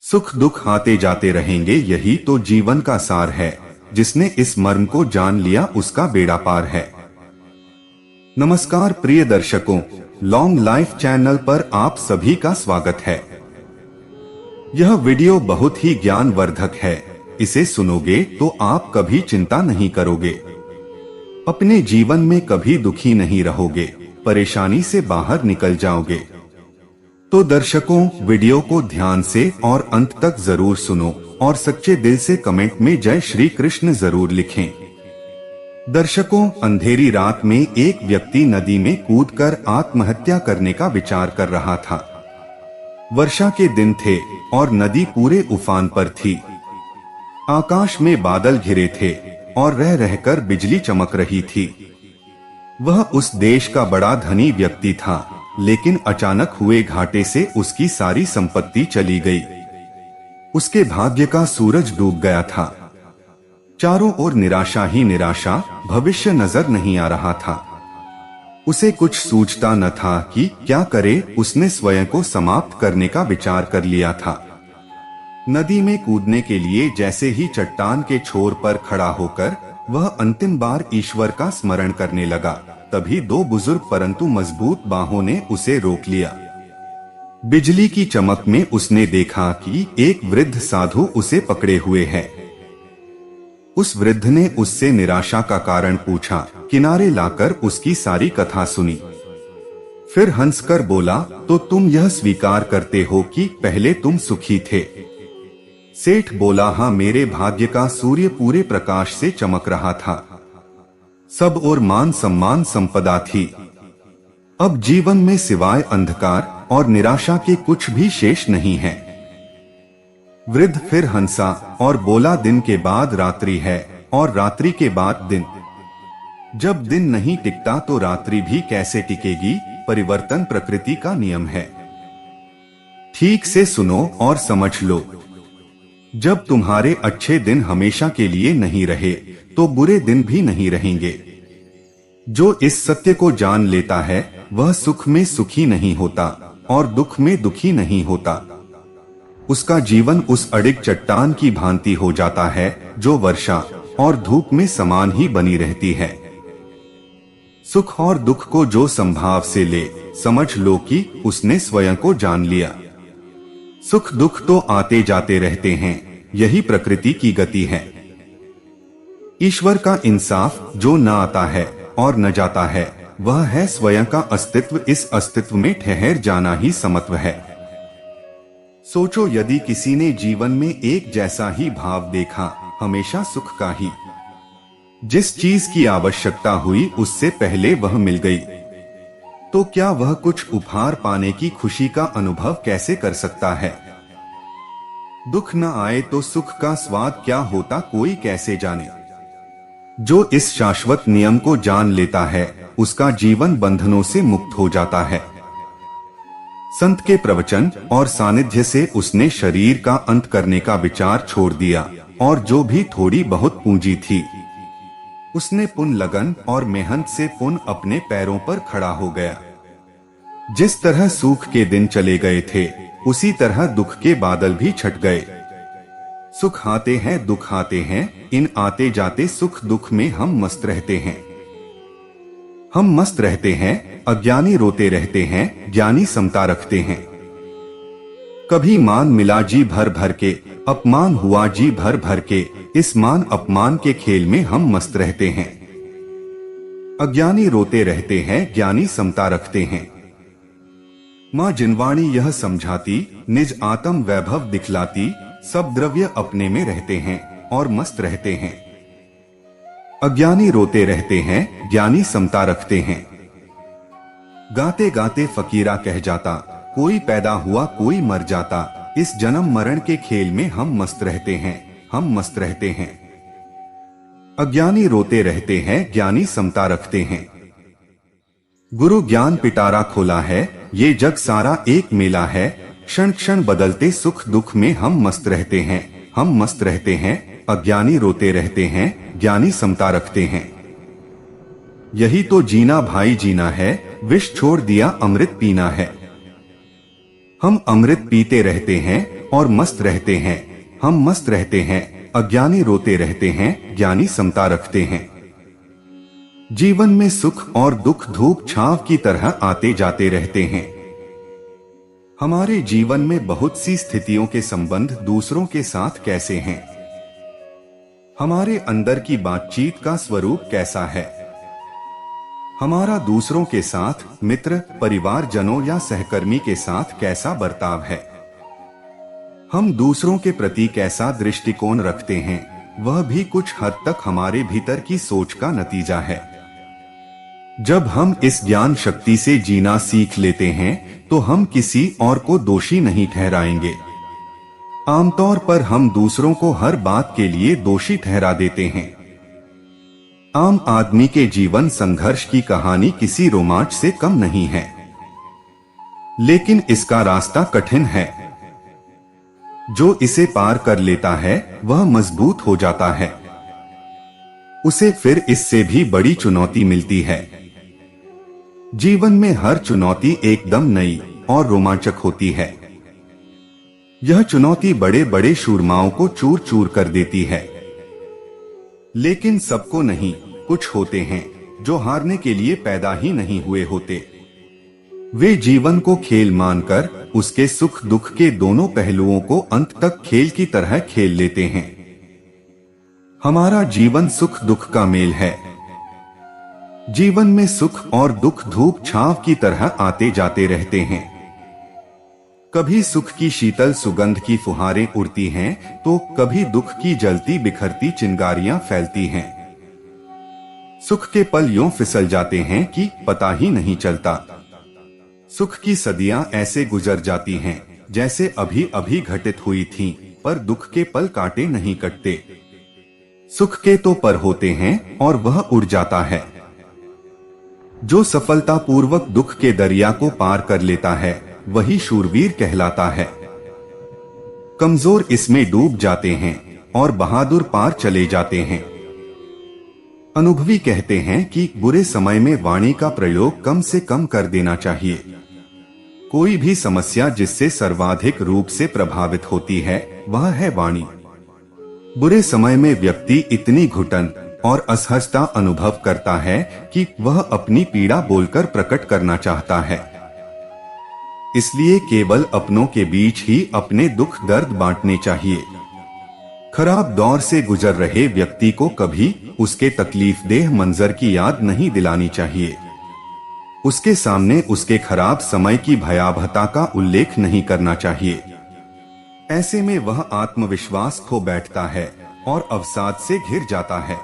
सुख दुख आते जाते रहेंगे, यही तो जीवन का सार है। जिसने इस मर्म को जान लिया उसका बेड़ा पार है। नमस्कार प्रिय दर्शकों, लॉन्ग लाइफ चैनल पर आप सभी का स्वागत है। यह वीडियो बहुत ही ज्ञानवर्धक है। इसे सुनोगे तो आप कभी चिंता नहीं करोगे, अपने जीवन में कभी दुखी नहीं रहोगे, परेशानी से बाहर निकल जाओगे। तो दर्शकों, वीडियो को ध्यान से और अंत तक जरूर सुनो और सच्चे दिल से कमेंट में जय श्री कृष्ण जरूर लिखें। दर्शकों, अंधेरी रात में एक व्यक्ति नदी में कूदकर आत्महत्या करने का विचार कर रहा था। वर्षा के दिन थे और नदी पूरे उफान पर थी। आकाश में बादल घिरे थे और रह रहकर बिजली चमक रही थी। वह उस देश का बड़ा धनी व्यक्ति था, लेकिन अचानक हुए घाटे से उसकी सारी संपत्ति चली गई। उसके भाग्य का सूरज डूब गया था। चारों ओर निराशा ही निराशा, भविष्य नजर नहीं आ रहा था। उसे कुछ सूझता न था कि क्या करे। उसने स्वयं को समाप्त करने का विचार कर लिया था। नदी में कूदने के लिए जैसे ही चट्टान के छोर पर खड़ा होकर वह अंतिम बार ईश्वर का स्मरण करने लगा, तभी दो बुजुर्ग परंतु मजबूत बाहों ने उसे रोक लिया। बिजली की चमक में उसने देखा कि एक वृद्ध साधु उसे पकड़े हुए है। उस वृद्ध ने उससे निराशा का कारण पूछा, किनारे लाकर उसकी सारी कथा सुनी। फिर हंसकर बोला, तो तुम यह स्वीकार करते हो कि पहले तुम सुखी थे? सेठ बोला, हाँ, मेरे भाग्य का सूर्य पूरे प्रकाश से चमक रहा था। सब और मान सम्मान संपदा थी। अब जीवन में सिवाय अंधकार और निराशा के कुछ भी शेष नहीं है। वृद्ध फिर हंसा और बोला, दिन के बाद रात्रि है और रात्रि के बाद दिन। जब दिन नहीं टिकता तो रात्रि भी कैसे टिकेगी? परिवर्तन प्रकृति का नियम है। ठीक से सुनो और समझ लो। जब तुम्हारे अच्छे दिन हमेशा के लिए नहीं रहे तो बुरे दिन भी नहीं रहेंगे। जो इस सत्य को जान लेता है वह सुख में सुखी नहीं होता और दुख में दुखी नहीं होता। उसका जीवन उस अडिग चट्टान की भांति हो जाता है जो वर्षा और धूप में समान ही बनी रहती है। सुख और दुख को जो संभाव से ले, समझ लो कि उसने स्वयं को जान लिया। सुख दुख तो आते जाते रहते हैं, यही प्रकृति की गति है। ईश्वर का इंसाफ जो न आता है और न जाता है वह है स्वयं का अस्तित्व। इस अस्तित्व में ठहर जाना ही समत्व है। सोचो, यदि किसी ने जीवन में एक जैसा ही भाव देखा, हमेशा सुख का ही, जिस चीज की आवश्यकता हुई उससे पहले वह मिल गई, तो क्या वह कुछ उपहार पाने की खुशी का अनुभव कैसे कर सकता है? दुख न आए तो सुख का स्वाद क्या होता कोई कैसे जाने। जो इस शाश्वत नियम को जान लेता है उसका जीवन बंधनों से मुक्त हो जाता है। संत के प्रवचन और सानिध्य से उसने शरीर का अंत करने का विचार छोड़ दिया और जो भी थोड़ी बहुत पूंजी थी उसने पुन लगन और मेहनत से पुन अपने पैरों पर खड़ा हो गया। जिस तरह सूख के दिन चले गए थे उसी तरह दुख के बादल भी छट गए। सुख आते हैं दुख आते हैं, इन आते जाते सुख दुख में हम मस्त रहते हैं। हम मस्त रहते हैं, अज्ञानी रोते रहते हैं, ज्ञानी समता रखते हैं। कभी मान मिला जी भर भर के, अपमान हुआ जी भर भर के, इस मान अपमान के खेल में हम मस्त रहते हैं। अज्ञानी रोते रहते हैं, ज्ञानी समता रखते हैं। माँ जिनवाणी यह समझाती, निज आत्म वैभव दिखलाती, सब द्रव्य अपने में रहते हैं और मस्त रहते हैं। अज्ञानी रोते रहते हैं, ज्ञानी समता रखते हैं। गाते गाते फकीरा कह जाता, कोई पैदा हुआ कोई मर जाता, इस जन्म मरण के खेल में हम मस्त रहते हैं, हम मस्त रहते हैं। अज्ञानी रोते रहते हैं, ज्ञानी समता रखते हैं। गुरु ज्ञान पिटारा खोला है, ये जग सारा एक मेला है, क्षण क्षण बदलते सुख दुख में हम मस्त रहते हैं, हम मस्त रहते हैं। अज्ञानी रोते रहते हैं, ज्ञानी समता रखते हैं। यही तो जीना भाई जीना है, विष छोड़ दिया, अमृत पीना है। हम अमृत पीते रहते हैं और मस्त रहते हैं। हम मस्त रहते हैं, अज्ञानी रोते रहते हैं, ज्ञानी समता रखते हैं। जीवन में सुख और दुख धूप छांव की तरह आते जाते रहते हैं। हमारे जीवन में बहुत सी स्थितियों के संबंध दूसरों के साथ कैसे हैं? हमारे अंदर की बातचीत का स्वरूप कैसा है? हमारा दूसरों के साथ, मित्र, परिवारजनों या सहकर्मी के साथ कैसा बर्ताव है? हम दूसरों के प्रति कैसा दृष्टिकोण रखते हैं, वह भी कुछ हद तक हमारे भीतर की सोच का नतीजा है। जब हम इस ज्ञान शक्ति से जीना सीख लेते हैं तो हम किसी और को दोषी नहीं ठहराएंगे। आमतौर पर हम दूसरों को हर बात के लिए दोषी ठहरा देते हैं। आम आदमी के जीवन संघर्ष की कहानी किसी रोमांच से कम नहीं है, लेकिन इसका रास्ता कठिन है। जो इसे पार कर लेता है वह मजबूत हो जाता है। उसे फिर इससे भी बड़ी चुनौती मिलती है। जीवन में हर चुनौती एकदम नई और रोमांचक होती है। यह चुनौती बड़े बड़े शूरमाओं को चूर चूर कर देती है, लेकिन सबको नहीं। कुछ होते हैं जो हारने के लिए पैदा ही नहीं हुए होते। वे जीवन को खेल मानकर उसके सुख दुख के दोनों पहलुओं को अंत तक खेल की तरह खेल लेते हैं। हमारा जीवन सुख दुख का मेल है। जीवन में सुख और दुख धूप छांव की तरह आते जाते रहते हैं। कभी सुख की शीतल सुगंध की फुहारें उड़ती हैं, तो कभी दुख की जलती बिखरती चिंगारियां फैलती हैं। सुख के पल यूं फिसल जाते हैं कि पता ही नहीं चलता। सुख की सदियां ऐसे गुजर जाती हैं जैसे अभी अभी घटित हुई थीं, पर दुख के पल काटे नहीं कटते। सुख के तो पर होते हैं और वह उड़ जाता है। जो सफलतापूर्वक दुख के दरिया को पार कर लेता है वही शूरवीर कहलाता है। कमजोर इसमें डूब जाते हैं और बहादुर पार चले जाते हैं। अनुभवी कहते हैं कि बुरे समय में वाणी का प्रयोग कम से कम कर देना चाहिए। कोई भी समस्या जिससे सर्वाधिक रूप से प्रभावित होती है वह है वाणी। बुरे समय में व्यक्ति इतनी घुटन और असहजता अनुभव करता है कि वह अपनी पीड़ा बोलकर प्रकट करना चाहता है। इसलिए केवल अपनों के बीच ही अपने दुख दर्द बांटने चाहिए। खराब दौर से गुजर रहे व्यक्ति को कभी उसके तकलीफदेह मंजर की याद नहीं दिलानी चाहिए। उसके सामने उसके खराब समय की भयावहता का उल्लेख नहीं करना चाहिए। ऐसे में वह आत्मविश्वास खो बैठता है और अवसाद से घिर जाता है।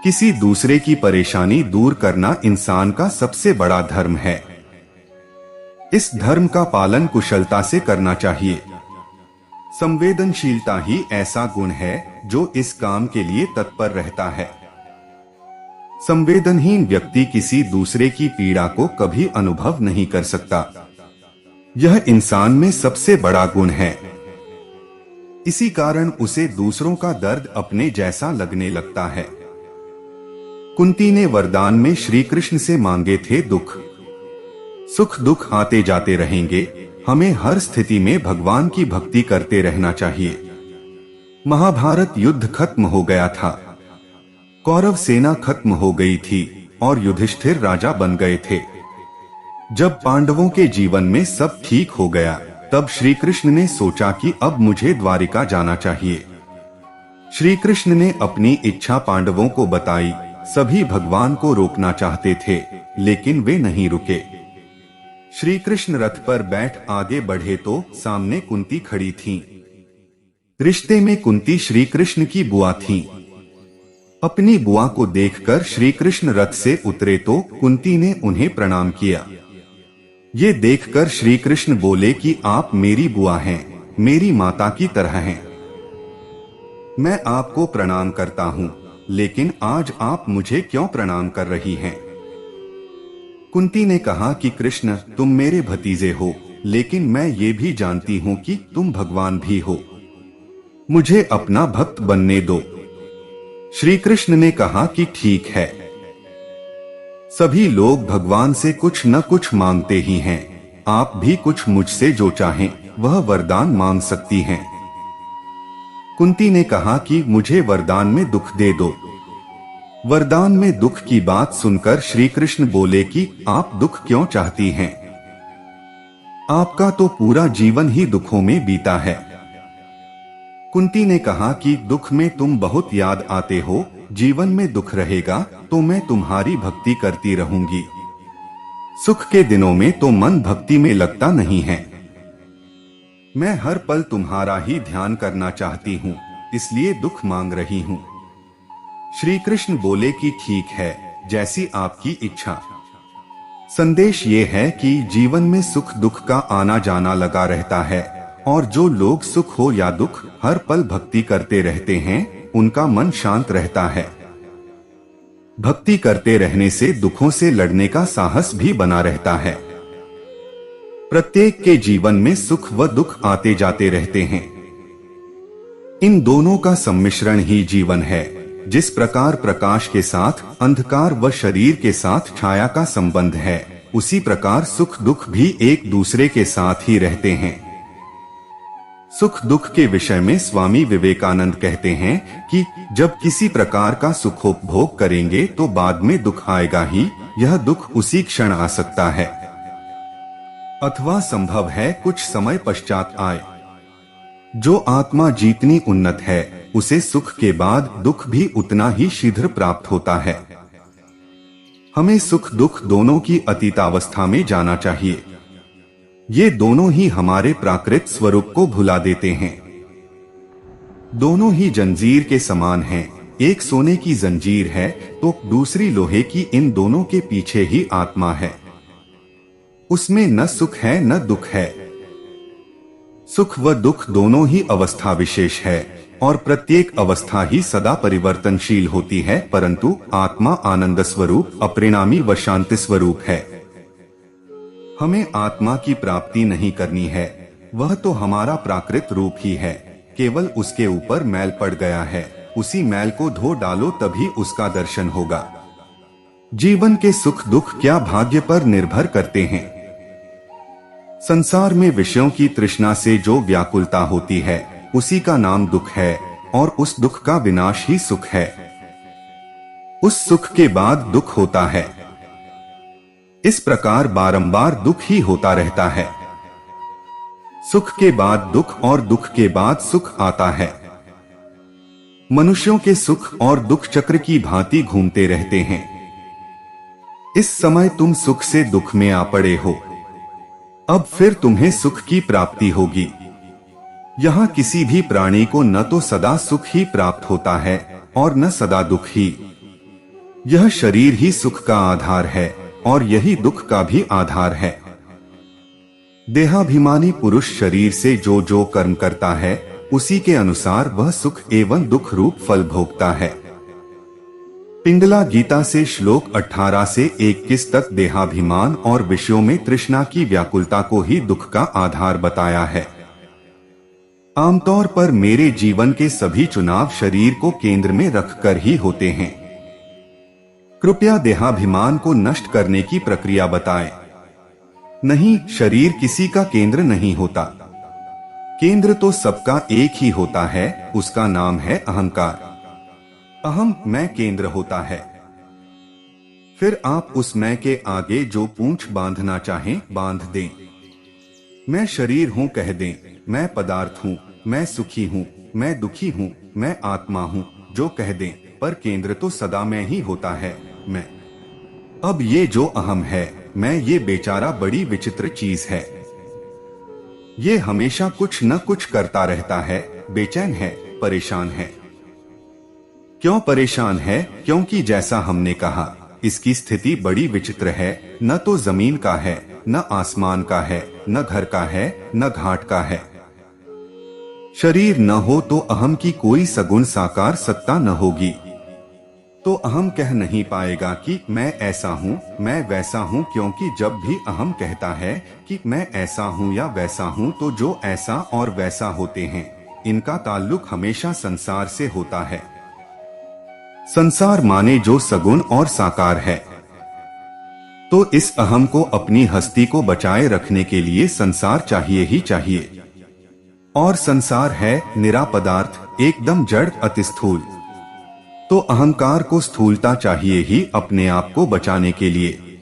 किसी दूसरे की परेशानी दूर करना इंसान का सबसे बड़ा धर्म है। इस धर्म का पालन कुशलता से करना चाहिए। संवेदनशीलता ही ऐसा गुण है जो इस काम के लिए तत्पर रहता है। संवेदनहीन व्यक्ति किसी दूसरे की पीड़ा को कभी अनुभव नहीं कर सकता। यह इंसान में सबसे बड़ा गुण है। इसी कारण उसे दूसरों का दर्द अपने जैसा लगने लगता है। कुंती ने वरदान में श्री कृष्ण से मांगे थे दुख। सुख दुख आते जाते रहेंगे, हमें हर स्थिति में भगवान की भक्ति करते रहना चाहिए। महाभारत युद्ध खत्म हो गया था। कौरव सेना खत्म हो गई थी और युधिष्ठिर राजा बन गए थे। जब पांडवों के जीवन में सब ठीक हो गया, तब श्री कृष्ण ने सोचा कि अब मुझे द्वारिका जाना चाहिए। श्री कृष्ण ने अपनी इच्छा पांडवों को बताई। सभी भगवान को रोकना चाहते थे, लेकिन वे नहीं रुके। श्री कृष्ण रथ पर बैठ आगे बढ़े तो सामने कुंती खड़ी थीं। रिश्ते में कुंती श्री कृष्ण की बुआ थीं। अपनी बुआ को देखकर श्री कृष्ण रथ से उतरे तो कुंती ने उन्हें प्रणाम किया। ये देखकर श्री कृष्ण बोले कि आप मेरी बुआ हैं, मेरी माता की तरह हैं। मैं आपको प्रणाम करता हूं, लेकिन आज आप मुझे क्यों प्रणाम कर रही हैं? कुंती ने कहा कि कृष्ण, तुम मेरे भतीजे हो, लेकिन मैं ये भी जानती हूँ कि तुम भगवान भी हो। मुझे अपना भक्त बनने दो। श्री कृष्ण ने कहा कि ठीक है। सभी लोग भगवान से कुछ न कुछ मांगते ही हैं। आप भी कुछ मुझसे जो चाहें वह वरदान मांग सकती हैं। कुंती ने कहा कि मुझे वरदान में दुख दे दो। वरदान में दुख की बात सुनकर श्री कृष्ण बोले कि आप दुख क्यों चाहती हैं? आपका तो पूरा जीवन ही दुखों में बीता है। कुंती ने कहा कि दुख में तुम बहुत याद आते हो, जीवन में दुख रहेगा तो मैं तुम्हारी भक्ति करती रहूंगी। सुख के दिनों में तो मन भक्ति में लगता नहीं है। मैं हर पल तुम्हारा ही ध्यान करना चाहती हूँ, इसलिए दुख मांग रही हूँ। श्री कृष्ण बोले कि ठीक है, जैसी आपकी इच्छा। संदेश ये है कि जीवन में सुख दुख का आना जाना लगा रहता है, और जो लोग सुख हो या दुख हर पल भक्ति करते रहते हैं, उनका मन शांत रहता है। भक्ति करते रहने से दुखों से लड़ने का साहस भी बना रहता है। प्रत्येक के जीवन में सुख व दुख आते जाते रहते हैं। इन दोनों का सम्मिश्रण ही जीवन है। जिस प्रकार प्रकाश के साथ अंधकार व शरीर के साथ छाया का संबंध है, उसी प्रकार सुख दुख भी एक दूसरे के साथ ही रहते हैं। सुख दुख के विषय में स्वामी विवेकानंद कहते हैं कि जब किसी प्रकार का सुखोपभोग करेंगे तो बाद में दुख आएगा ही। यह दुख उसी क्षण आ सकता है, अथवा संभव है कुछ समय पश्चात आए। जो आत्मा जितनी उन्नत है, उसे सुख के बाद दुख भी उतना ही शीघ्र प्राप्त होता है। हमें सुख दुख दोनों की अतीतावस्था में जाना चाहिए। ये दोनों ही हमारे प्राकृत स्वरूप को भुला देते हैं। दोनों ही जंजीर के समान हैं। एक सोने की जंजीर है तो दूसरी लोहे की। इन दोनों के पीछे ही आत्मा है। उसमें न सुख है न दुख है। सुख व दुख दोनों ही अवस्था विशेष है, और प्रत्येक अवस्था ही सदा परिवर्तनशील होती है, परंतु आत्मा आनंद स्वरूप, अपरिणामी व शांति स्वरूप है। हमें आत्मा की प्राप्ति नहीं करनी है, वह तो हमारा प्राकृत रूप ही है। केवल उसके ऊपर मैल पड़ गया है, उसी मैल को धो डालो तभी उसका दर्शन होगा। जीवन के सुख दुख क्या भाग्य पर निर्भर करते हैं। संसार में विषयों की तृष्णा से जो व्याकुलता होती है, उसी का नाम दुख है, और उस दुख का विनाश ही सुख है। उस सुख के बाद दुख होता है। इस प्रकार बारंबार दुख ही होता रहता है। सुख के बाद दुख और दुख के बाद सुख आता है। मनुष्यों के सुख और दुख चक्र की भांति घूमते रहते हैं। इस समय तुम सुख से दुख में आ पड़े हो। अब फिर तुम्हें सुख की प्राप्ति होगी। यहाँ किसी भी प्राणी को न तो सदा सुख ही प्राप्त होता है और न सदा दुख ही। यह शरीर ही सुख का आधार है और यही दुख का भी आधार है। देहाभिमानी पुरुष शरीर से जो जो कर्म करता है, उसी के अनुसार वह सुख एवं दुख रूप फल भोगता है। पिंगला गीता से श्लोक 18 से 21 तक देहाभिमान और विषयों में तृष्णा की व्याकुलता को ही दुख का आधार बताया है। आमतौर पर मेरे जीवन के सभी चुनाव शरीर को केंद्र में रखकर ही होते हैं। कृपया देहाभिमान को नष्ट करने की प्रक्रिया बताएं। नहीं, शरीर किसी का केंद्र नहीं होता। केंद्र तो सबका एक ही होता है, उसका नाम है अहंकार। अहम मैं केंद्र होता है। फिर आप उस मैं के आगे जो पूंछ बांधना चाहें बांध दें। मैं शरीर हूं कह दें, मैं पदार्थ हूं, मैं सुखी हूं, मैं दुखी हूं, मैं आत्मा हूं, जो कह दें, पर केंद्र तो सदा मैं ही होता है, मैं। अब ये जो अहम है, मैं, ये बेचारा बड़ी विचित्र चीज है। ये हमेशा कुछ न कुछ करता रहता है, बेचैन है, परेशान है। क्यों परेशान है? क्योंकि जैसा हमने कहा, इसकी स्थिति बड़ी विचित्र है। न तो जमीन का है, न आसमान का है, न घर का है, न घाट का है। शरीर न हो तो अहम की कोई सगुण साकार सत्ता न होगी। तो अहम कह नहीं पाएगा कि मैं ऐसा हूँ, मैं वैसा हूँ, क्योंकि जब भी अहम कहता है कि मैं ऐसा हूँ या वैसा हूँ, तो जो ऐसा और वैसा होते हैं, इनका ताल्लुक हमेशा संसार से होता है। संसार माने जो सगुण और साकार है। तो इस अहम को अपनी हस्ती को बचाए रखने के लिए संसार चाहिए ही चाहिए। और संसार है निरा पदार्थ, एकदम जड़, अति स्थूल। तो अहंकार को स्थूलता चाहिए ही अपने आप को बचाने के लिए।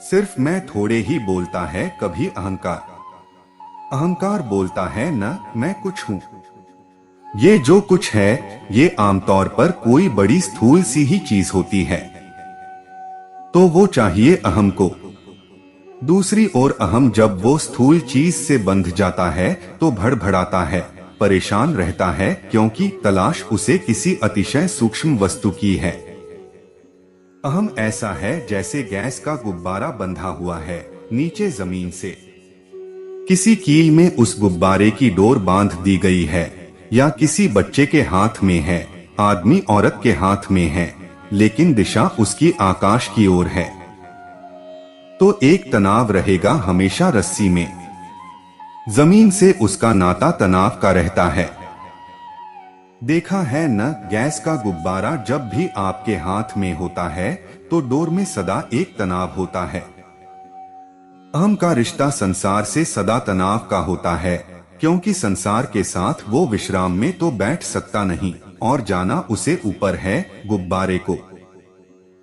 सिर्फ मैं थोड़े ही बोलता है कभी अहंकार बोलता है न मैं कुछ हूं। ये जो कुछ है ये आमतौर पर कोई बड़ी स्थूल सी ही चीज होती है, तो वो चाहिए अहम को। दूसरी ओर अहम जब वो स्थूल चीज से बंध जाता है तो भड़भड़ाता है, परेशान रहता है, क्योंकि तलाश उसे किसी अतिशय सूक्ष्म वस्तु की है। अहम ऐसा है जैसे गैस का गुब्बारा बंधा हुआ है नीचे जमीन से। किसी कील में उस गुब्बारे की डोर बांध दी गई है, या किसी बच्चे के हाथ में है, आदमी औरत के हाथ में है, लेकिन दिशा उसकी आकाश की ओर है। तो एक तनाव रहेगा हमेशा रस्सी में। जमीन से उसका नाता तनाव का रहता है। देखा है न, गैस का गुब्बारा जब भी आपके हाथ में होता है तो डोर में सदा एक तनाव होता है। अहम का रिश्ता संसार से सदा तनाव का होता है, क्योंकि संसार के साथ वो विश्राम में तो बैठ सकता नहीं, और जाना उसे ऊपर है, गुब्बारे को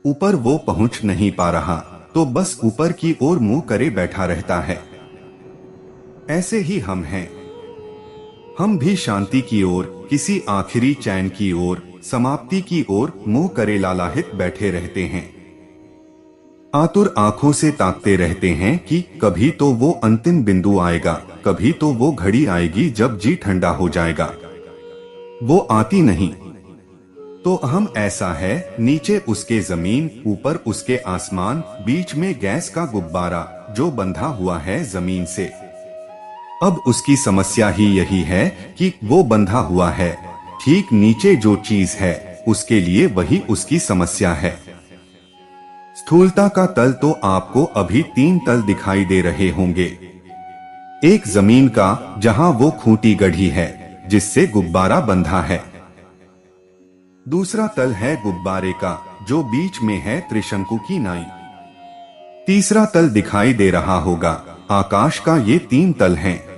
ऊपर वो पहुंच नहीं पा रहा, तो बस ऊपर की ओर मुंह करे बैठा रहता है। ऐसे ही हम हैं। हम भी शांति की ओर, किसी आखिरी चैन की ओर, समाप्ति की ओर मुंह करे लालाहित बैठे रहते हैं। आतुर आंखों से ताकते रहते हैं कि कभी तो वो अंतिम बिंदु आएगा, कभी तो वो घड़ी आएगी जब जी ठंडा हो जाएगा। वो आती नहीं। तो अहम ऐसा है, नीचे उसके जमीन, ऊपर उसके आसमान, बीच में गैस का गुब्बारा जो बंधा हुआ है जमीन से। अब उसकी समस्या ही यही है कि वो बंधा हुआ है, ठीक नीचे जो चीज है उसके लिए वही उसकी समस्या है। स्थूलता का तल तो आपको अभी 3 तल दिखाई दे रहे होंगे। एक जमीन का, जहां वो खूंटी गढ़ी है जिससे गुब्बारा बंधा है। दूसरा तल है गुब्बारे का, जो बीच में है त्रिशंकु की नाई। तीसरा तल दिखाई दे रहा होगा, आकाश का। ये 3 तल हैं।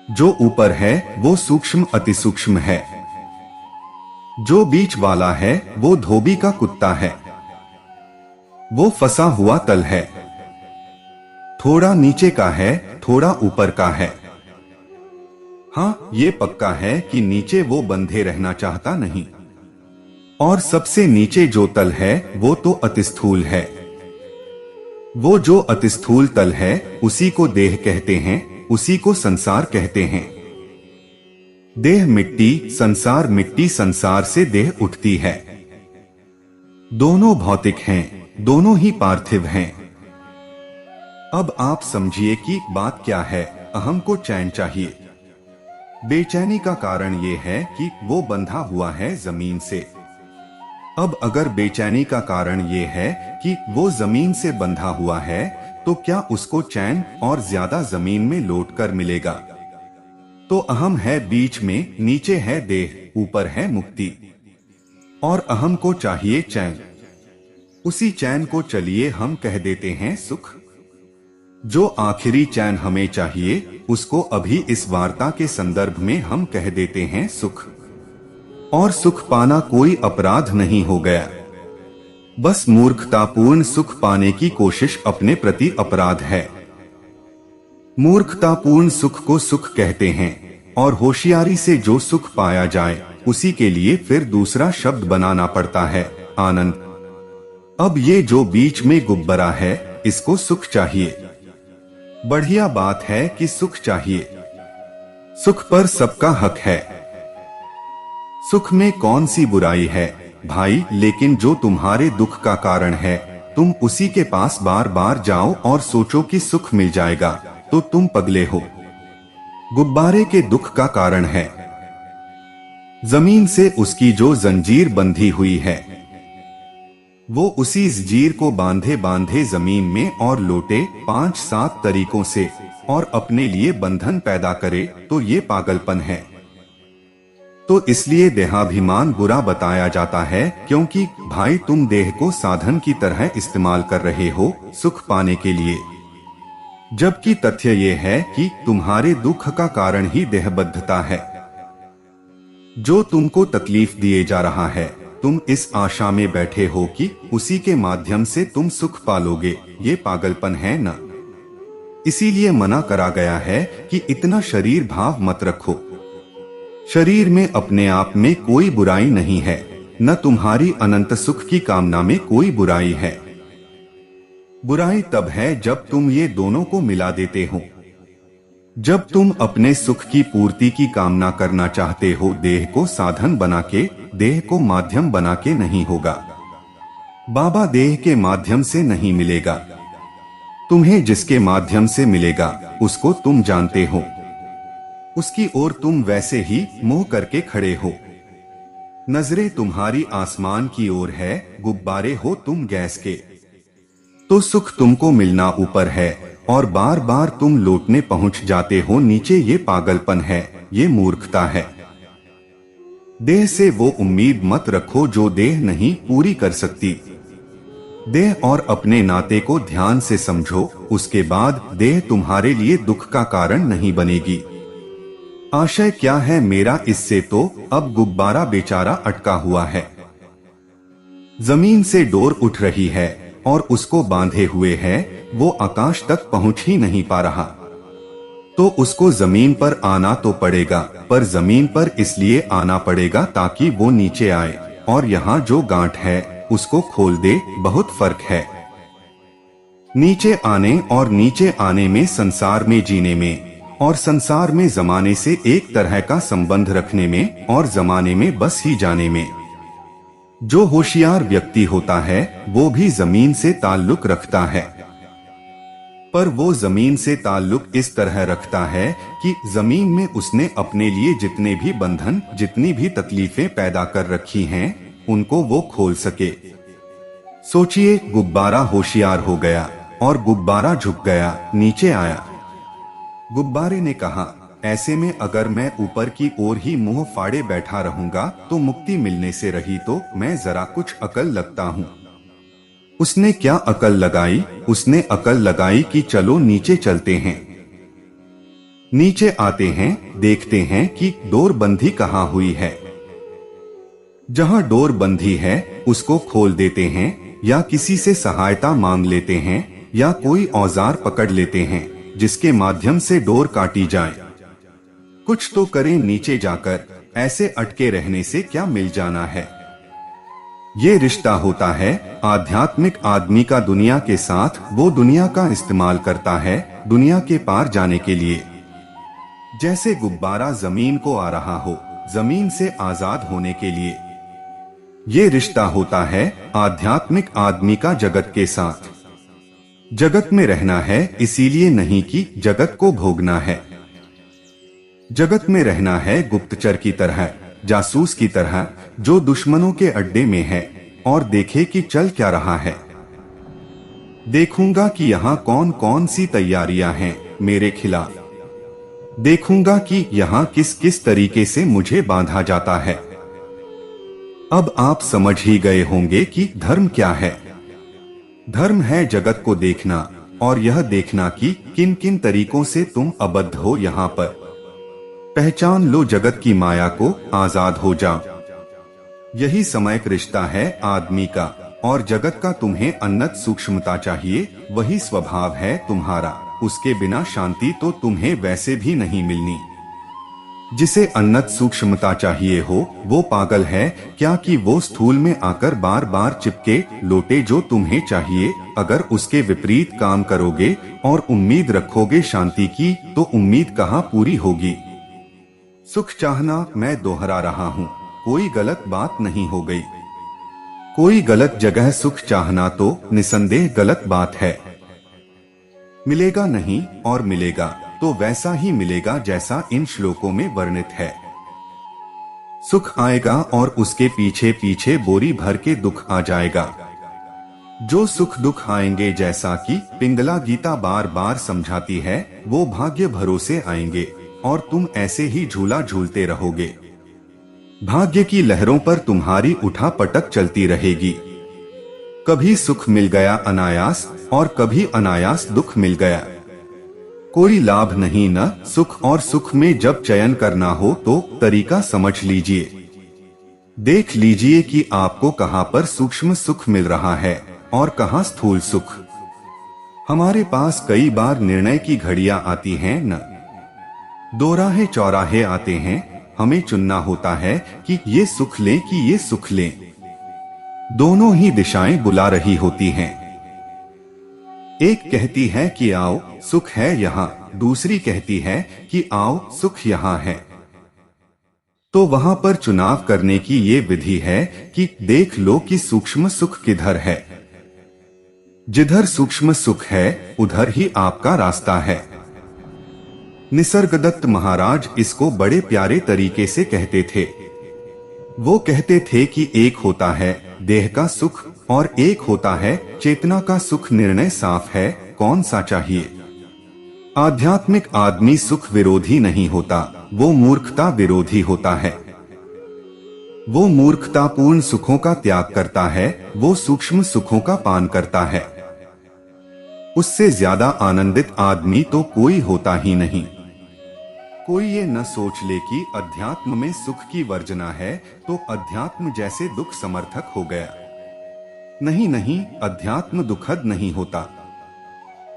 जो ऊपर है वो सूक्ष्म अति सूक्ष्म है। जो बीच वाला है वो धोबी का कुत्ता है। वो फंसा हुआ तल है। थोड़ा नीचे का है, थोड़ा ऊपर का है। हाँ, ये पक्का है कि नीचे वो बंधे रहना चाहता नहीं। और सबसे नीचे जो तल है वो तो अतिस्थूल है। वो जो अतिस्थूल तल है उसी को देह कहते हैं, उसी को संसार कहते हैं। देह मिट्टी, संसार मिट्टी, संसार से देह उठती है। दोनों भौतिक हैं, दोनों ही पार्थिव हैं। अब आप समझिए कि बात क्या है। अहम को चैन चाहिए। बेचैनी का कारण ये है कि वो बंधा हुआ है जमीन से। अब अगर बेचैनी का कारण ये है कि वो जमीन से बंधा हुआ है, तो क्या उसको चैन और ज्यादा जमीन में लौट कर मिलेगा? तो अहम है बीच में, नीचे है देह, ऊपर है मुक्ति। और अहम को चाहिए चैन। उसी चैन को चलिए हम कह देते हैं सुख। जो आखिरी चैन हमें चाहिए उसको अभी इस वार्ता के संदर्भ में हम कह देते हैं सुख। और सुख पाना कोई अपराध नहीं हो गया। बस मूर्खतापूर्ण सुख पाने की कोशिश अपने प्रति अपराध है। मूर्खतापूर्ण सुख को सुख कहते हैं, और होशियारी से जो सुख पाया जाए उसी के लिए फिर दूसरा शब्द बनाना पड़ता है, आनंद। अब ये जो बीच में गुब्बारा है इसको सुख चाहिए। बढ़िया बात है कि सुख चाहिए। सुख पर सबका हक है। सुख में कौन सी बुराई है भाई? लेकिन जो तुम्हारे दुख का कारण है, तुम उसी के पास बार बार जाओ और सोचो कि सुख मिल जाएगा, तो तुम पगले हो। गुब्बारे के दुख का कारण है जमीन से उसकी जो जंजीर बंधी हुई है। वो उसी जंजीर को बांधे बांधे जमीन में और लोटे 5-7 तरीकों से, और अपने लिए बंधन पैदा करे, तो ये पागलपन है। तो इसलिए देहाभिमान बुरा बताया जाता है, क्योंकि भाई तुम देह को साधन की तरह इस्तेमाल कर रहे हो सुख पाने के लिए, जबकि तथ्य ये है कि तुम्हारे दुख का कारण ही देहबद्धता है। जो तुमको तकलीफ दिए जा रहा है, तुम इस आशा में बैठे हो कि उसी के माध्यम से तुम सुख पालोगे, ये पागलपन है ना। इसीलिए मना करा गया है कि इतना शरीर भाव मत रखो। शरीर में अपने आप में कोई बुराई नहीं है, न तुम्हारी अनंत सुख की कामना में कोई बुराई है। बुराई तब है जब तुम ये दोनों को मिला देते हो। जब तुम अपने सुख की पूर्ति की कामना करना चाहते हो, देह को साधन बना के, देह को माध्यम बना के नहीं होगा। बाबा देह के माध्यम से नहीं मिलेगा। तुम्हें जिसके माध्यम से मिलेगा उसको तुम जानते हो, उसकी ओर तुम वैसे ही मुंह करके खड़े हो। नजरें तुम्हारी आसमान की ओर है, गुब्बारे हो तुम गैस के। तो सुख तुमको मिलना ऊपर है और बार बार तुम लौटने पहुंच जाते हो नीचे। ये पागलपन है, ये मूर्खता है। देह से वो उम्मीद मत रखो जो देह नहीं पूरी कर सकती। देह और अपने नाते को ध्यान से समझो, उसके बाद देह तुम्हारे लिए दुख का कारण नहीं बनेगी। आशय क्या है मेरा इससे, तो अब गुब्बारा बेचारा अटका हुआ है। जमीन से डोर उठ रही है और उसको बांधे हुए है, वो आकाश तक पहुंच ही नहीं पा रहा। तो उसको जमीन पर आना तो पड़ेगा, पर जमीन पर इसलिए आना पड़ेगा ताकि वो नीचे आए, और यहाँ जो गांठ है उसको खोल दे। बहुत फर्क है नीचे आने और नीचे आने में, संसार में जीने में और संसार में जमाने से एक तरह का संबंध रखने में और जमाने में बस ही जाने में। जो होशियार व्यक्ति होता है वो भी जमीन से ताल्लुक रखता है, पर वो जमीन से ताल्लुक इस तरह रखता है कि जमीन में उसने अपने लिए जितने भी बंधन, जितनी भी तकलीफें पैदा कर रखी हैं, उनको वो खोल सके। सोचिए, गुब्बारा होशियार हो गया और गुब्बारा झुक गया, नीचे आया। गुब्बारे ने कहा, ऐसे में अगर मैं ऊपर की ओर ही मुंह फाड़े बैठा रहूंगा तो मुक्ति मिलने से रही, तो मैं जरा कुछ अकल लगता हूँ। उसने क्या अकल लगाई? उसने अकल लगाई कि चलो नीचे चलते हैं। नीचे आते हैं, देखते हैं कि डोर बंधी कहाँ हुई है। जहाँ डोर बंधी है उसको खोल देते हैं, या किसी से सहायता मांग लेते हैं, या कोई औजार पकड़ लेते हैं जिसके माध्यम से डोर काटी जाए। कुछ तो करें नीचे जाकर, ऐसे अटके रहने से क्या मिल जाना है। ये रिश्ता होता है आध्यात्मिक आदमी का दुनिया के साथ। वो दुनिया का इस्तेमाल करता है दुनिया के पार जाने के लिए। जैसे गुब्बारा जमीन को आ रहा हो, जमीन से आजाद होने के लिए। ये रिश्ता होता है आध्यात्मिक आदमी का जगत के साथ। जगत में रहना है, इसीलिए नहीं कि जगत को भोगना है। जगत में रहना है गुप्तचर की तरह, जासूस की तरह, जो दुश्मनों के अड्डे में है और देखे कि चल क्या रहा है। देखूंगा कि यहाँ कौन कौन सी तैयारियां हैं मेरे खिलाफ। देखूंगा कि यहाँ किस किस तरीके से मुझे बांधा जाता है। अब आप समझ ही गए होंगे कि धर्म क्या है। धर्म है जगत को देखना और यह देखना कि किन किन तरीकों से तुम अबद्ध हो। यहाँ पर पहचान लो जगत की माया को, आजाद हो जाओ। यही समयक रिश्ता है आदमी का और जगत का। तुम्हें अन्नत सूक्ष्मता चाहिए, वही स्वभाव है तुम्हारा। उसके बिना शांति तो तुम्हें वैसे भी नहीं मिलनी। जिसे अन्नत सूक्ष्मता चाहिए हो वो पागल है क्या कि वो स्थूल में आकर बार बार चिपके लोटे जो तुम्हें चाहिए। अगर उसके विपरीत काम करोगे और उम्मीद रखोगे शांति की, तो उम्मीद कहाँ पूरी होगी। सुख चाहना, मैं दोहरा रहा हूँ, कोई गलत बात नहीं हो गई। कोई गलत जगह सुख चाहना तो निसंदेह गलत बात है। मिलेगा नहीं, और मिलेगा तो वैसा ही मिलेगा जैसा इन श्लोकों में वर्णित है। सुख आएगा और उसके पीछे पीछे बोरी भर के दुख आ जाएगा। जो सुख दुख आएंगे, जैसा कि पिंगला गीता बार बार समझाती है, वो भाग्य भरोसे आएंगे और तुम ऐसे ही झूला झूलते रहोगे। भाग्य की लहरों पर तुम्हारी उठा पटक चलती रहेगी। कभी सुख मिल गया अनायास और कभी अनायास दुख मिल गया। कोई लाभ नहीं न सुख और सुख में जब चयन करना हो तो तरीका समझ लीजिए। देख लीजिए कि आपको कहां पर सूक्ष्म सुख मिल रहा है और कहां स्थूल सुख। हमारे पास कई बार निर्णय की घड़ियां आती हैं न दोराहे चौराहे आते हैं। हमें चुनना होता है कि ये सुख लें कि ये सुख लें। दोनों ही दिशाएं बुला रही होती हैं। एक कहती है कि आओ सुख है यहाँ, दूसरी कहती है कि आओ सुख यहाँ है। तो वहां पर चुनाव करने की ये विधि है कि देख लो कि सूक्ष्म सुख किधर है। जिधर सूक्ष्म सुख है उधर ही आपका रास्ता है। निसर्गदत्त महाराज इसको बड़े प्यारे तरीके से कहते थे। वो कहते थे कि एक होता है देह का सुख और एक होता है चेतना का सुख। निर्णय साफ है, कौन सा चाहिए। आध्यात्मिक आदमी सुख विरोधी नहीं होता, वो मूर्खता विरोधी होता है। वो मूर्खतापूर्ण सुखों का त्याग करता है, वो सूक्ष्म सुखों का पान करता है। उससे ज्यादा आनंदित आदमी तो कोई होता ही नहीं। कोई ये न सोच ले कि अध्यात्म में सुख की वर्जना है तो अध्यात्म जैसे दुख समर्थक हो गया। नहीं नहीं, अध्यात्म दुखद नहीं होता।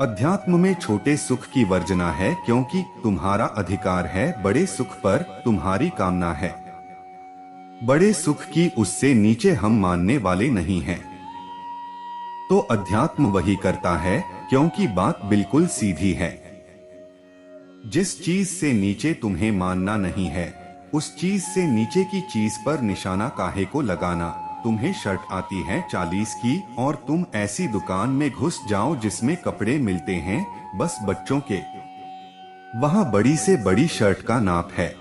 अध्यात्म में छोटे सुख की वर्जना है, क्योंकि तुम्हारा अधिकार है बड़े सुख पर, तुम्हारी कामना है बड़े सुख की। उससे नीचे हम मानने वाले नहीं हैं। तो अध्यात्म वही करता है, क्योंकि बात बिल्कुल सीधी है। जिस चीज से नीचे तुम्हें मानना नहीं है, उस चीज से नीचे की चीज पर निशाना काहे को लगाना। तुम्हें शर्ट आती है 40 की और तुम ऐसी दुकान में घुस जाओ जिसमें कपड़े मिलते हैं बस बच्चों के। वहां बड़ी से बड़ी शर्ट का नाप है।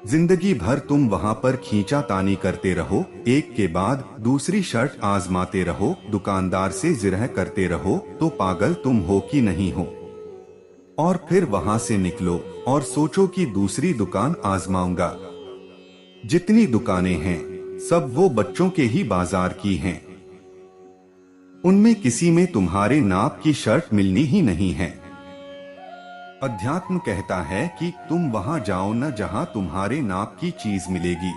जिंदगी भर तुम वहां पर खींचातानी करते रहो, एक के बाद दूसरी शर्ट आजमाते रहो, दुकानदार से जिरह करते रहो, तो पागल तुम हो कि नहीं हो। और फिर वहां से निकलो और सोचो कि दूसरी दुकान आजमाऊंगा। जितनी दुकानें हैं सब वो बच्चों के ही बाजार की हैं। उनमें किसी में तुम्हारे नाप की शर्ट मिलनी ही नहीं है। अध्यात्म कहता है कि तुम वहां जाओ न जहां तुम्हारे नाप की चीज मिलेगी,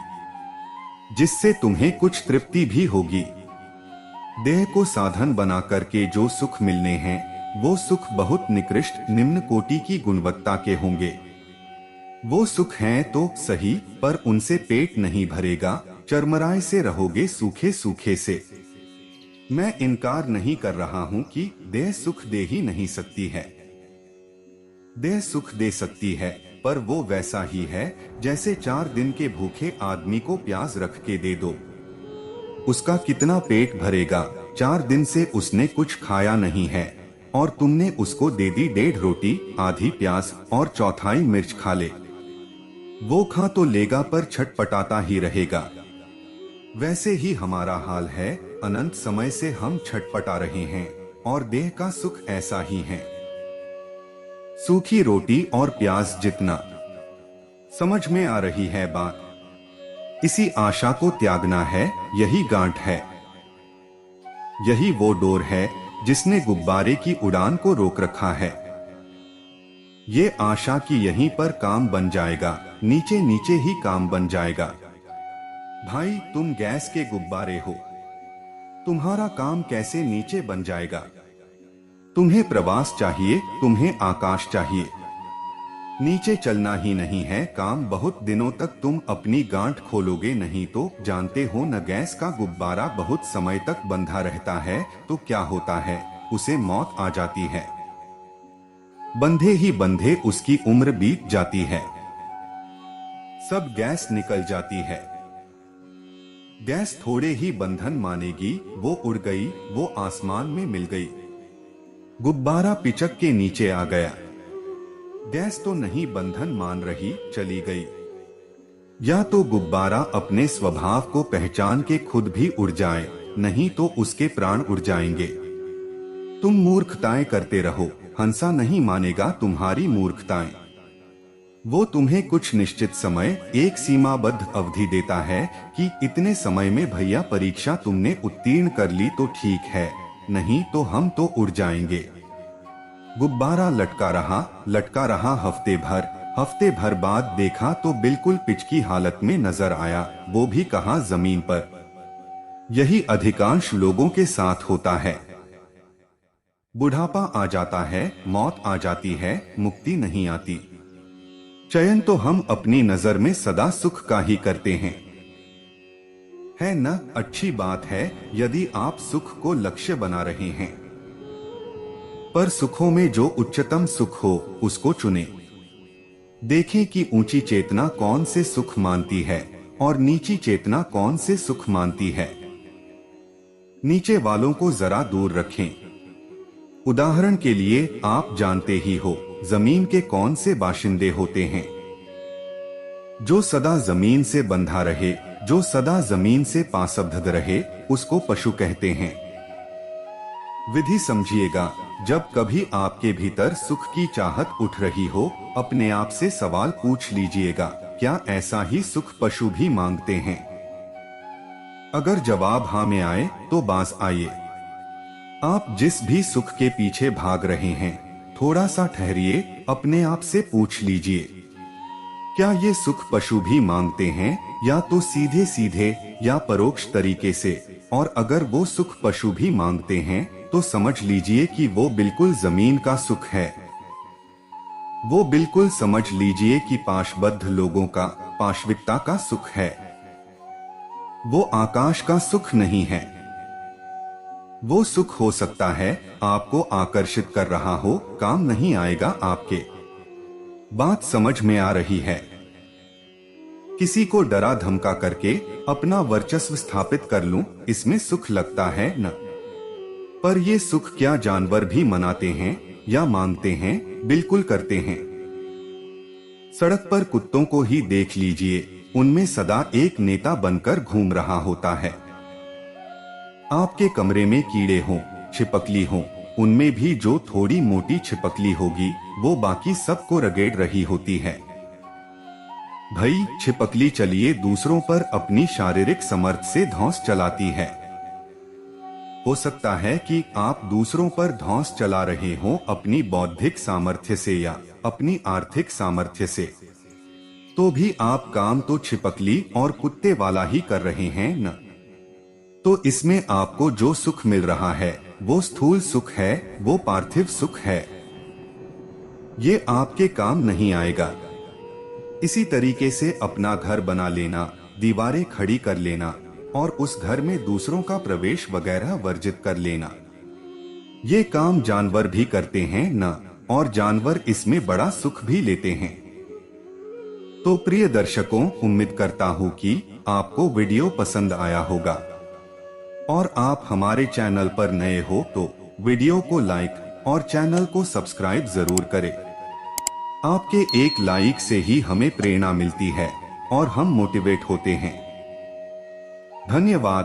जिससे तुम्हें कुछ तृप्ति भी होगी। देह को साधन बना करके जो सुख मिलने हैं वो सुख बहुत निकृष्ट निम्न कोटि की गुणवत्ता के होंगे। वो सुख हैं तो सही, पर उनसे पेट नहीं भरेगा, चरमराए से रहोगे सूखे सूखे से। मैं इनकार नहीं कर रहा हूं कि देह सुख दे ही नहीं सकती है। देह सुख दे सकती है, पर वो वैसा ही है जैसे 4 दिन के भूखे आदमी को प्याज रख के दे दो। उसका कितना पेट भरेगा। 4 दिन से उसने कुछ खाया नहीं है और तुमने उसको दे दी 1.5 रोटी, आधी प्याज और चौथाई मिर्च खा ले। वो खा तो लेगा पर छटपटाता ही रहेगा। वैसे ही हमारा हाल है। अनंत समय से हम छटपटा रहे हैं और देह का सुख ऐसा ही है। सूखी रोटी और प्याज जितना। समझ में आ रही है बात। इसी आशा को त्यागना है, यही गांठ है। यही वो डोर है जिसने गुब्बारे की उड़ान को रोक रखा है। ये आशा कि यहीं पर काम बन जाएगा, नीचे नीचे ही काम बन जाएगा। भाई तुम गैस के गुब्बारे हो, तुम्हारा काम कैसे नीचे बन जाएगा। तुम्हें प्रवास चाहिए, तुम्हें आकाश चाहिए। नीचे चलना ही नहीं है काम। बहुत दिनों तक तुम अपनी गांठ खोलोगे नहीं तो जानते हो न, गैस का गुब्बारा बहुत समय तक बंधा रहता है तो क्या होता है, उसे मौत आ जाती है। बंधे ही बंधे उसकी उम्र बीत जाती है। सब गैस निकल जाती है। गैस थोड़े ही बंधन मानेगी, वो उड़ गई, वो आसमान में मिल गई। गुब्बारा पिचक के नीचे आ गया। गैस तो नहीं बंधन मान रही, चली गई। या तो गुब्बारा अपने स्वभाव को पहचान के खुद भी उड़ जाए, नहीं तो उसके प्राण उड़ जाएंगे। तुम मूर्खताएं करते रहो, हंसा नहीं मानेगा तुम्हारी मूर्खताएं। वो तुम्हें कुछ निश्चित समय, एक सीमाबद्ध अवधि देता है कि इतने समय में भैया परीक्षा तुमने उत्तीर्ण कर ली तो ठीक है, नहीं तो हम तो उड़ जाएंगे। गुब्बारा लटका रहा हफ्ते भर बाद देखा तो बिल्कुल पिच की हालत में नजर आया, वो भी कहाँ जमीन पर। यही अधिकांश लोगों के साथ होता है। बुढ़ापा आ जाता है, मौत आ जाती है, मुक्ति नहीं आती। चयन तो हम अपनी नजर में सदा सुख का ही करते हैं, है न? अच्छी बात है यदि आप सुख को लक्ष्य बना रहे हैं, पर सुखों में जो उच्चतम सुख हो उसको चुनें। देखें कि ऊंची चेतना कौन से सुख मानती है और नीची चेतना कौन से सुख मानती है। नीचे वालों को जरा दूर रखें। उदाहरण के लिए आप जानते ही हो जमीन के कौन से बाशिंदे होते हैं। जो सदा जमीन से बंधा रहे, जो सदा जमीन से पासबद्ध रहे, उसको पशु कहते हैं। विधि समझिएगा, जब कभी आपके भीतर सुख की चाहत उठ रही हो, अपने आप से सवाल पूछ लीजिएगा, क्या ऐसा ही सुख पशु भी मांगते हैं? अगर जवाब हाँ में आए तो बाज आइए। आप जिस भी सुख के पीछे भाग रहे हैं, थोड़ा सा ठहरिए, अपने आप से पूछ लीजिए, क्या ये सुख पशु भी मांगते हैं, या तो सीधे सीधे या परोक्ष तरीके से? और अगर वो सुख पशु भी मांगते हैं तो समझ लीजिए कि वो बिल्कुल जमीन का सुख है। वो बिल्कुल समझ लीजिए कि पाशबद्ध लोगों का, पाशविकता का सुख है। वो आकाश का सुख नहीं है। वो सुख हो सकता है आपको आकर्षित कर रहा हो, काम नहीं आएगा आपके। बात समझ में आ रही है? किसी को डरा धमका करके अपना वर्चस्व स्थापित कर लूं, इसमें सुख लगता है न? पर ये सुख क्या जानवर भी मनाते हैं या मांगते हैं? बिल्कुल करते हैं। सड़क पर कुत्तों को ही देख लीजिए, उनमें सदा एक नेता बनकर घूम रहा होता है। आपके कमरे में कीड़े हों, छिपकली हों, उनमें भी जो थोड़ी मोटी छिपकली होगी वो बाकी सबको रगेड़ रही होती है। भाई छिपकली चलिए दूसरों पर अपनी शारीरिक समर्थ से धौंस चलाती है। हो सकता है कि आप दूसरों पर धौंस चला रहे हो अपनी बौद्धिक सामर्थ्य से या अपनी आर्थिक सामर्थ्य से, तो भी आप काम तो छिपकली और कुत्ते वाला ही कर रहे हैं न? तो इसमें आपको जो सुख मिल रहा है वो स्थूल सुख है, वो पार्थिव सुख है। ये आपके काम नहीं आएगा। इसी तरीके से अपना घर बना लेना, दीवारें खड़ी कर लेना और उस घर में दूसरों का प्रवेश वगैरह वर्जित कर लेना, ये काम जानवर भी करते हैं न? और जानवर इसमें बड़ा सुख भी लेते हैं। तो प्रिय दर्शकों, उम्मीद करता हूँ कि आपको वीडियो पसंद आया होगा और आप हमारे चैनल पर नए हो तो वीडियो को लाइक और चैनल को सब्सक्राइब जरूर करें। आपके एक लाइक से ही हमें प्रेरणा मिलती है और हम मोटिवेट होते हैं। धन्यवाद।